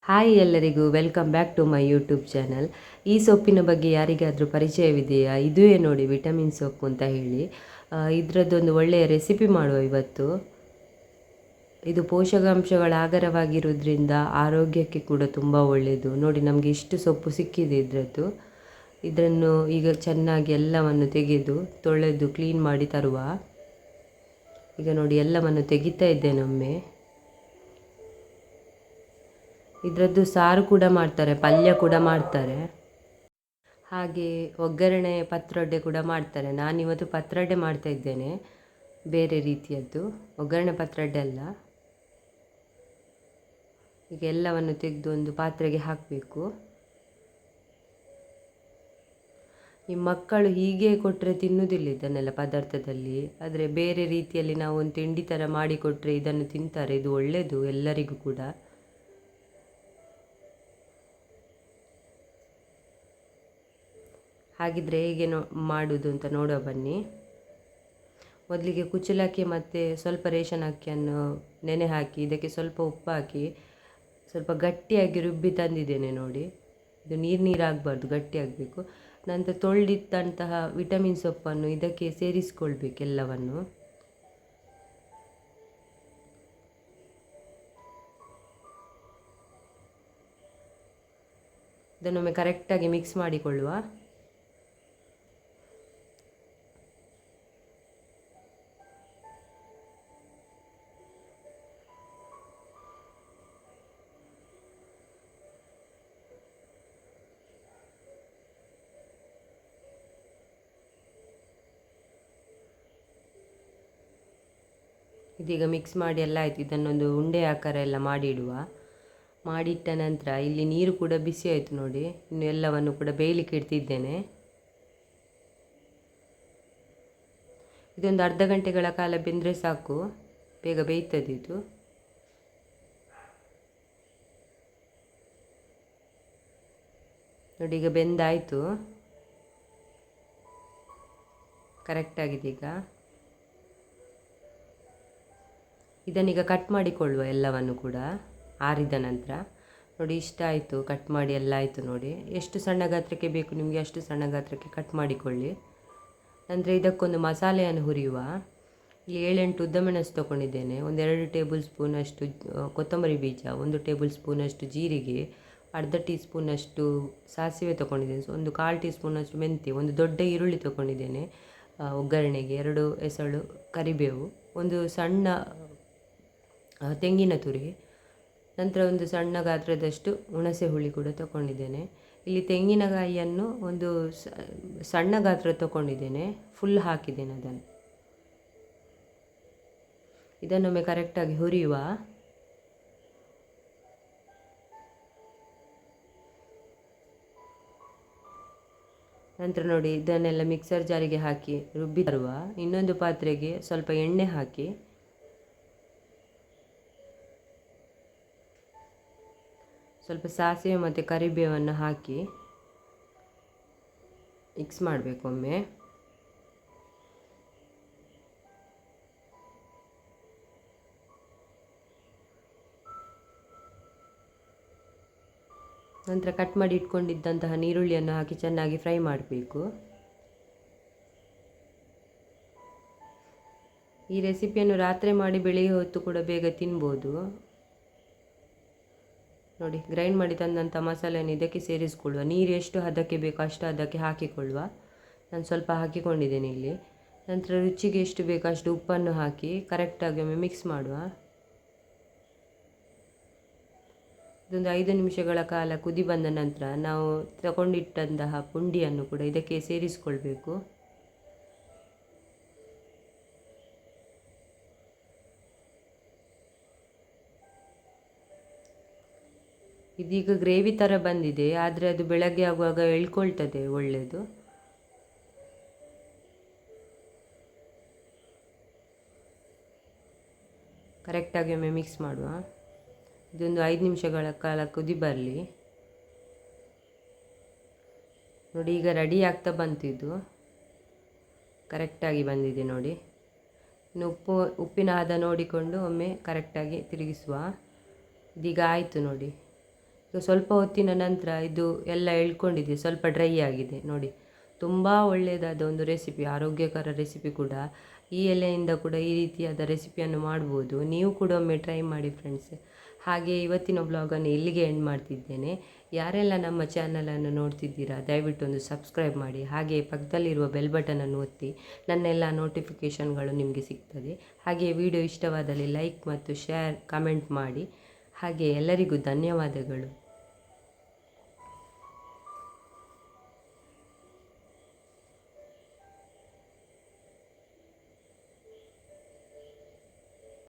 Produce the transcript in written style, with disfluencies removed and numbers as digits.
Hi ಎಲ್ಲರಿಗೂ welcome back to my YouTube channel. ಈ ಸೊಪ್ಪಿನ ಬಗ್ಗೆ ಯಾರಿಗಾದರೂ ಪರಿಚಯವಿದೆಯಾ? ಇದುವೇ ನೋಡಿ ವಿಟಮಿನ್ ಸೊಪ್ಪು ಅಂತ ಹೇಳಿ. ಇದರದ್ದೊಂದು ಒಳ್ಳೆಯ ರೆಸಿಪಿ ಮಾಡುವ ಇವತ್ತು. ಇದು ಪೋಷಕಾಂಶಗಳ ಆಗರವಾಗಿರೋದ್ರಿಂದ ಆರೋಗ್ಯಕ್ಕೆ ಕೂಡ ತುಂಬ ಒಳ್ಳೆಯದು. ನೋಡಿ ನಮಗೆ ಇಷ್ಟು ಸೊಪ್ಪು ಸಿಕ್ಕಿದೆ ಇದರದ್ದು. ಇದನ್ನು ಈಗ ಚೆನ್ನಾಗಿ ಎಲ್ಲವನ್ನು ತೆಗೆದು ತೊಳೆದು ಕ್ಲೀನ್ ಮಾಡಿ ತರುವ. ಈಗ ನೋಡಿ ಎಲ್ಲವನ್ನು ತೆಗಿತಾ ಇದ್ದೇನೊಮ್ಮೆ. ಇದರದ್ದು ಸಾರು ಕೂಡ ಮಾಡ್ತಾರೆ, ಪಲ್ಯ ಕೂಡ ಮಾಡ್ತಾರೆ, ಹಾಗೆ ಒಗ್ಗರಣೆ ಪತ್ರೊಡೆ ಕೂಡ ಮಾಡ್ತಾರೆ. ನಾನಿವತ್ತು ಪತ್ರೊಡೆ ಮಾಡ್ತಾ ಇದ್ದೇನೆ, ಬೇರೆ ರೀತಿಯದ್ದು, ಒಗ್ಗರಣೆ ಪತ್ರೊಡೆ ಅಲ್ಲ. ಈಗ ಎಲ್ಲವನ್ನು ತೆಗೆದು ಒಂದು ಪಾತ್ರೆಗೆ ಹಾಕಬೇಕು. ಈ ಮಕ್ಕಳು ಹೀಗೆ ಕೊಟ್ಟರೆ ತಿನ್ನುವುದಿಲ್ಲ ಇದನ್ನೆಲ್ಲ ಪದಾರ್ಥದಲ್ಲಿ, ಆದರೆ ಬೇರೆ ರೀತಿಯಲ್ಲಿ ನಾವು ಒಂದು ತಿಂಡಿ ಥರ ಮಾಡಿಕೊಟ್ರೆ ಇದನ್ನು ತಿಂತಾರೆ. ಇದು ಒಳ್ಳೆಯದು ಎಲ್ಲರಿಗೂ ಕೂಡ. ಹಾಗಿದ್ರೆ ಹೇಗೆ ಮಾಡೋದು ಅಂತ ನೋಡುವ ಬನ್ನಿ. ಮೊದಲಿಗೆ ಕುಚ್ಚಲಕ್ಕಿ ಮತ್ತು ಸ್ವಲ್ಪ ರೇಷನ್ ಅಕ್ಕಿಯನ್ನು ನೆನೆ ಹಾಕಿ ಇದಕ್ಕೆ ಸ್ವಲ್ಪ ಉಪ್ಪು ಹಾಕಿ ಸ್ವಲ್ಪ ಗಟ್ಟಿಯಾಗಿ ರುಬ್ಬಿ ತಂದಿದ್ದೇನೆ ನೋಡಿ. ಇದು ನೀರಾಗಬಾರ್ದು, ಗಟ್ಟಿಯಾಗಬೇಕು. ನಂತರ ತೊಳೆದಿಟ್ಟಂತಹ ವಿಟಮಿನ್ ಸೊಪ್ಪನ್ನು ಇದಕ್ಕೆ ಸೇರಿಸ್ಕೊಳ್ಬೇಕು ಎಲ್ಲವನ್ನು. ಇದನ್ನೊಮ್ಮೆ ಕರೆಕ್ಟಾಗಿ ಮಿಕ್ಸ್ ಮಾಡಿಕೊಳ್ಳುವ. ಇದೀಗ ಮಿಕ್ಸ್ ಮಾಡಿ ಎಲ್ಲ ಆಯಿತು. ಇದನ್ನೊಂದು ಉಂಡೆ ಆಕಾರ ಎಲ್ಲ ಮಾಡಿಡುವ. ಮಾಡಿಟ್ಟ ನಂತರ ಇಲ್ಲಿ ನೀರು ಕೂಡ ಬಿಸಿ ಆಯಿತು ನೋಡಿ. ಇನ್ನು ಎಲ್ಲವನ್ನು ಕೂಡ ಬೇಯಲಿಕ್ಕೆ ಇಡ್ತಿದ್ದೇನೆ. ಇದೊಂದು ಅರ್ಧ ಗಂಟೆಗಳ ಕಾಲ ಬೆಂದರೆ ಸಾಕು, ಬೇಗ ಬೇಯ್ತದೆ ಇದು. ನೋಡಿ ಈಗ ಬೆಂದಾಯಿತು, ಕರೆಕ್ಟಾಗಿದೆ. ಈಗ ಇದನ್ನೀಗ ಕಟ್ ಮಾಡಿಕೊಳ್ಳುವ ಎಲ್ಲವನ್ನು ಕೂಡ ಆರಿದ ನಂತರ. ನೋಡಿ ಇಷ್ಟ ಆಯಿತು, ಕಟ್ ಮಾಡಿ ಎಲ್ಲ ಆಯಿತು ನೋಡಿ. ಎಷ್ಟು ಸಣ್ಣ ಗಾತ್ರಕ್ಕೆ ಬೇಕು ನಿಮಗೆ ಅಷ್ಟು ಸಣ್ಣ ಗಾತ್ರಕ್ಕೆ ಕಟ್ ಮಾಡಿಕೊಳ್ಳಿ. ನಂತರ ಇದಕ್ಕೊಂದು ಮಸಾಲೆಯನ್ನು ಹುರಿಯುವ. ಇಲ್ಲಿ 7-8 ಉದ್ದಮೆಣಸು ತೊಗೊಂಡಿದ್ದೇನೆ, 1-2 ಟೇಬಲ್ ಸ್ಪೂನಷ್ಟು ಕೊತ್ತಂಬರಿ ಬೀಜ, 1 ಟೇಬಲ್ ಸ್ಪೂನಷ್ಟು ಜೀರಿಗೆ, ಅರ್ಧ ಟೀ ಸ್ಪೂನಷ್ಟು ಸಾಸಿವೆ ತೊಗೊಂಡಿದ್ದೇನೆ, ಒಂದು 1/4 ಟೀ ಸ್ಪೂನಷ್ಟು ಮೆಂತ್ಯ, ಒಂದು ದೊಡ್ಡ ಈರುಳ್ಳಿ ತೊಗೊಂಡಿದ್ದೇನೆ ಒಗ್ಗರಣೆಗೆ, 2 ಎಸಳು ಕರಿಬೇವು, ಒಂದು ಸಣ್ಣ ತೆಂಗಿನ ತುರಿ, ನಂತರ ಒಂದು ಸಣ್ಣ ಗಾತ್ರದಷ್ಟು ಹುಣಸೆ ಹುಳಿ ಕೂಡ ತೊಗೊಂಡಿದ್ದೇನೆ. ಇಲ್ಲಿ ತೆಂಗಿನಕಾಯಿಯನ್ನು ಒಂದು ಸಣ್ಣ ಗಾತ್ರ ತೊಗೊಂಡಿದ್ದೇನೆ, ಫುಲ್ ಹಾಕಿದ್ದೇನೆ ಅದನ್ನು. ಇದನ್ನೊಮ್ಮೆ ಕರೆಕ್ಟಾಗಿ ಹುರಿಯುವ. ನಂತರ ನೋಡಿ ಇದನ್ನೆಲ್ಲ ಮಿಕ್ಸರ್ ಜಾರಿಗೆ ಹಾಕಿ ರುಬ್ಬಿ ತರುವ. ಇನ್ನೊಂದು ಪಾತ್ರೆಗೆ ಸ್ವಲ್ಪ ಎಣ್ಣೆ ಹಾಕಿ ಸ್ವಲ್ಪ ಸಾಸಿವೆ ಮತ್ತು ಕರಿಬೇವನ್ನು ಹಾಕಿ ಮಿಕ್ಸ್ ಮಾಡಬೇಕು ಒಮ್ಮೆ. ನಂತರ ಕಟ್ ಮಾಡಿ ಇಟ್ಕೊಂಡಿದ್ದಂತಹ ನೀರುಳ್ಳಿಯನ್ನು ಹಾಕಿ ಚೆನ್ನಾಗಿ ಫ್ರೈ ಮಾಡಬೇಕು. ಈ ರೆಸಿಪಿಯನ್ನು ರಾತ್ರಿ ಮಾಡಿ ಬೆಳಿಗ್ಗೆ ಹೊತ್ತು ಕೂಡ ಬೇಗ ತಿನ್ಬೋದು. ನೋಡಿ ಗ್ರೈಂಡ್ ಮಾಡಿ ತಂದಂಥ ಮಸಾಲೆಯನ್ನು ಇದಕ್ಕೆ ಸೇರಿಸ್ಕೊಳ್ಳುವ. ನೀರು ಎಷ್ಟು ಹದಕ್ಕೆ ಬೇಕೋ ಅಷ್ಟು ಹದಕ್ಕೆ ಹಾಕಿಕೊಳ್ಳುವ. ನಾನು ಸ್ವಲ್ಪ ಹಾಕಿಕೊಂಡಿದ್ದೇನೆ ಇಲ್ಲಿ. ನಂತರ ರುಚಿಗೆ ಎಷ್ಟು ಬೇಕೋ ಅಷ್ಟು ಉಪ್ಪನ್ನು ಹಾಕಿ ಕರೆಕ್ಟಾಗಿ ಒಮ್ಮೆ ಮಿಕ್ಸ್ ಮಾಡುವ. ಇದೊಂದು 5 ನಿಮಿಷಗಳ ಕಾಲ ಕುದಿ ಬಂದ ನಂತರ ನಾವು ತಗೊಂಡಿಟ್ಟಂತಹ ಪುಂಡಿಯನ್ನು ಕೂಡ ಇದಕ್ಕೆ ಸೇರಿಸ್ಕೊಳ್ಬೇಕು. ಇದೀಗ ಗ್ರೇವಿ ಥರ ಬಂದಿದೆ, ಆದರೆ ಅದು ಬೆಳಗ್ಗೆ ಆಗುವಾಗ ಎಳ್ಕೊಳ್ತದೆ, ಒಳ್ಳೆಯದು. ಕರೆಕ್ಟಾಗಿ ಒಮ್ಮೆ ಮಿಕ್ಸ್ ಮಾಡುವ. ಇದೊಂದು 5 ನಿಮಿಷಗಳ ಕಾಲ ಕುದಿ ಬರಲಿ. ನೋಡಿ ಈಗ ರೆಡಿ ಆಗ್ತಾ ಬಂತು. ಇದು ಕರೆಕ್ಟಾಗಿ ಬಂದಿದೆ ನೋಡಿ. ಇನ್ನು ಉಪ್ಪಿನ ಹದ ನೋಡಿಕೊಂಡು ಒಮ್ಮೆ ಕರೆಕ್ಟಾಗಿ ತಿರುಗಿಸುವ. ಇದೀಗ ಆಯಿತು ನೋಡಿ. ಈಗ ಸ್ವಲ್ಪ ಹೊತ್ತಿನ ನಂತರ ಇದು ಎಲ್ಲ ಎಳ್ಕೊಂಡಿದೆ, ಸ್ವಲ್ಪ ಡ್ರೈ ಆಗಿದೆ ನೋಡಿ. ತುಂಬ ಒಳ್ಳೆಯದಾದ ಒಂದು ರೆಸಿಪಿ, ಆರೋಗ್ಯಕರ ರೆಸಿಪಿ ಕೂಡ. ಈ ಎಲೆಯಿಂದ ಕೂಡ ಈ ರೀತಿಯಾದ ರೆಸಿಪಿಯನ್ನು ಮಾಡ್ಬೋದು. ನೀವು ಕೂಡ ಒಮ್ಮೆ ಟ್ರೈ ಮಾಡಿ ಫ್ರೆಂಡ್ಸ್. ಹಾಗೆ ಇವತ್ತಿನ ಬ್ಲಾಗನ್ನು ಇಲ್ಲಿಗೆ ಎಂಡ್ ಮಾಡ್ತಿದ್ದೇನೆ. ಯಾರೆಲ್ಲ ನಮ್ಮ ಚಾನಲನ್ನು ನೋಡ್ತಿದ್ದೀರಾ ದಯವಿಟ್ಟು ಒಂದು ಸಬ್ಸ್ಕ್ರೈಬ್ ಮಾಡಿ. ಹಾಗೆ ಪಕ್ಕದಲ್ಲಿರುವ ಬೆಲ್ ಬಟನನ್ನು ಒತ್ತಿ, ನನ್ನೆಲ್ಲ ನೋಟಿಫಿಕೇಷನ್ಗಳು ನಿಮಗೆ ಸಿಗ್ತದೆ. ಹಾಗೆ ವಿಡಿಯೋ ಇಷ್ಟವಾದಲ್ಲಿ ಲೈಕ್ ಮತ್ತು ಶೇರ್ ಕಮೆಂಟ್ ಮಾಡಿ. ಹಾಗೆ ಎಲ್ಲರಿಗೂ ಧನ್ಯವಾದಗಳು.